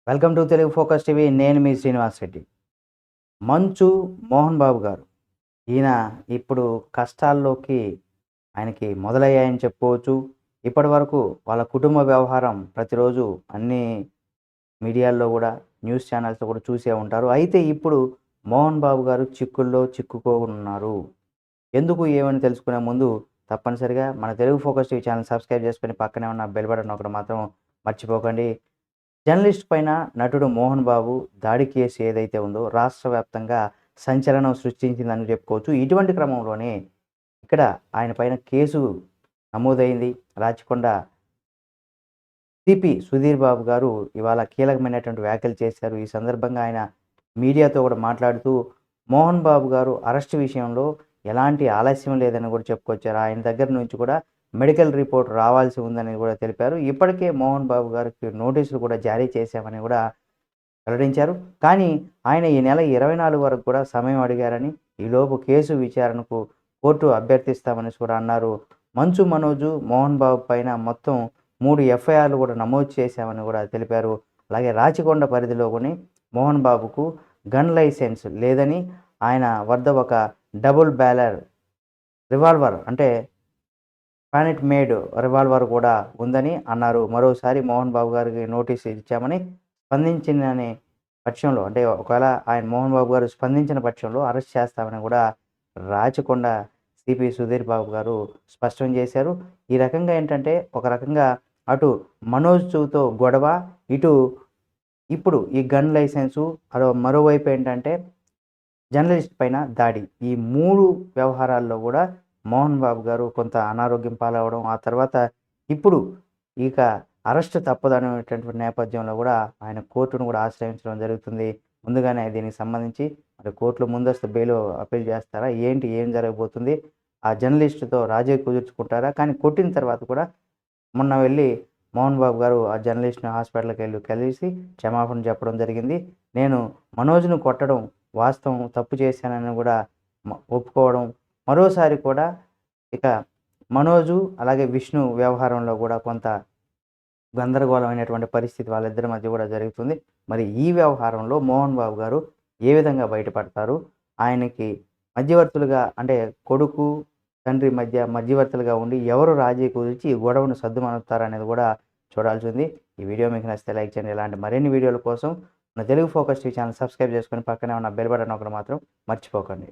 Welcome to Telugu focus TV. నేను మీ శ్రీనివాస్ రెడ్డి. మంచు మోహన్ బాబు గారు ఈయన ఇప్పుడు కష్టాల్లోకి ఆయనకి మొదలయ్యాయని చెప్పుకోవచ్చు. ఇప్పటి వరకు వాళ్ళ కుటుంబ వ్యవహారం ప్రతిరోజు అన్ని మీడియాల్లో కూడా, న్యూస్ ఛానల్స్లో కూడా చూసే ఉంటారు. అయితే ఇప్పుడు మోహన్ బాబు గారు చిక్కుల్లో చిక్కుకోనున్నారు. ఎందుకు ఏమని తెలుసుకునే ముందు తప్పనిసరిగా మన Telugu focus TV channel subscribe చేసుకొని పక్కనే ఉన్న బెల్ బటన్ నొక్కడం మాత్రం మర్చిపోకండి. జర్నలిస్ట్ పైన నటుడు మోహన్ బాబు దాడి కేసు ఏదైతే ఉందో రాష్ట్ర వ్యాప్తంగా సంచలనం సృష్టించిందని చెప్పుకోవచ్చు. ఇటువంటి క్రమంలోనే ఇక్కడ ఆయన పైన కేసు నమోదైంది. రాచకొండ సిపి సుధీర్ బాబు గారు ఇవాళ కీలకమైనటువంటి వ్యాఖ్యలు చేశారు. ఈ సందర్భంగా ఆయన మీడియాతో కూడా మాట్లాడుతూ మోహన్ బాబు గారు అరెస్ట్ విషయంలో ఎలాంటి ఆలస్యం లేదని కూడా చెప్పుకొచ్చారు. ఆయన దగ్గర నుంచి కూడా మెడికల్ రిపోర్ట్ రావాల్సి ఉందని కూడా తెలిపారు. ఇప్పటికే మోహన్ బాబు గారికి నోటీసులు కూడా జారీ చేశామని కూడా వెల్లడించారు. కానీ ఆయన ఈ నెల 24 వరకు కూడా సమయం అడిగారని, ఈలోపు కేసు విచారణకు కోర్టు అభ్యర్థిస్తామని కూడా అన్నారు. మంచు మనోజు, మోహన్ బాబు పైన మొత్తం 3 ఎఫ్ఐఆర్లు కూడా నమోదు చేశామని కూడా తెలిపారు. అలాగే రాచకొండ పరిధిలోని మోహన్ బాబుకు గన్ లైసెన్స్ లేదని, ఆయన వద్ద ఒక డబుల్ బ్యారల్ రివాల్వర్ అంటే ప్లానెట్ మేడ్ రివాల్వర్ కూడా ఉందని అన్నారు. మరోసారి మోహన్ బాబు గారికి నోటీసు ఇచ్చామని, స్పందించిన పక్షంలో అంటే ఒకవేళ ఆయన మోహన్ బాబు గారు స్పందించిన పక్షంలో అరెస్ట్ చేస్తామని కూడా రాచకొండ సిపి సుధీర్ బాబు గారు స్పష్టం చేశారు. ఈ రకంగా ఏంటంటే ఒక రకంగా అటు మనోజ్తో గొడవ, ఇటు ఇప్పుడు ఈ గన్ లైసెన్సు, మరోవైపు ఏంటంటే జర్నలిస్ట్ పైన దాడి. ఈ 3 వ్యవహారాల్లో కూడా మోహన్ బాబు గారు కొంత అనారోగ్యం పాలవడం, ఆ తర్వాత ఇప్పుడు ఇక అరెస్ట్ తప్పదనేటటువంటి నేపథ్యంలో కూడా ఆయన కోర్టును కూడా ఆశ్రయించడం జరుగుతుంది. ముందుగానే దీనికి సంబంధించి మరి కోర్టులో ముందస్తు బెయిల్ అప్పీల్ చేస్తారా? ఏం జరగబోతుంది? ఆ జర్నలిస్ట్‌తో రాజీ కుదుర్చుకుంటారా? కానీ కొట్టిన తర్వాత కూడా మొన్న వెళ్ళి మోహన్ బాబు గారు ఆ జర్నలిస్ట్‌ని హాస్పిటల్‌కెళ్ళి కలిసి క్షమాపణ చెప్పడం జరిగింది. నేను మనోజ్‌ను కొట్టడం వాస్తవం, తప్పు చేశానని కూడా ఒప్పుకోవడం. మరోసారి కూడా ఇక మనోజు అలాగే విష్ణు వ్యవహారంలో కూడా కొంత గందరగోళమైనటువంటి పరిస్థితి వాళ్ళిద్దరి మధ్య కూడా జరుగుతుంది. మరి ఈ వ్యవహారంలో మోహన్ బాబు గారు ఏ విధంగా బయటపడతారు? ఆయనకి మధ్యవర్తులుగా అంటే కొడుకు, తండ్రి మధ్య మధ్యవర్తులుగా ఉండి ఎవరు రాజీ కుదిర్చి ఈ గొడవను సద్దుమణుగుతారనేది కూడా చూడాల్సి ఉంది. ఈ వీడియో మీకు నచ్చితే లైక్ చేయండి. ఇలాంటి మరిన్ని వీడియోల కోసం మన Telugu focus TV channel subscribe చేసుకొని పక్కనే ఉన్న బెల్ బటన్ నొక్కడం మాత్రం మర్చిపోకండి.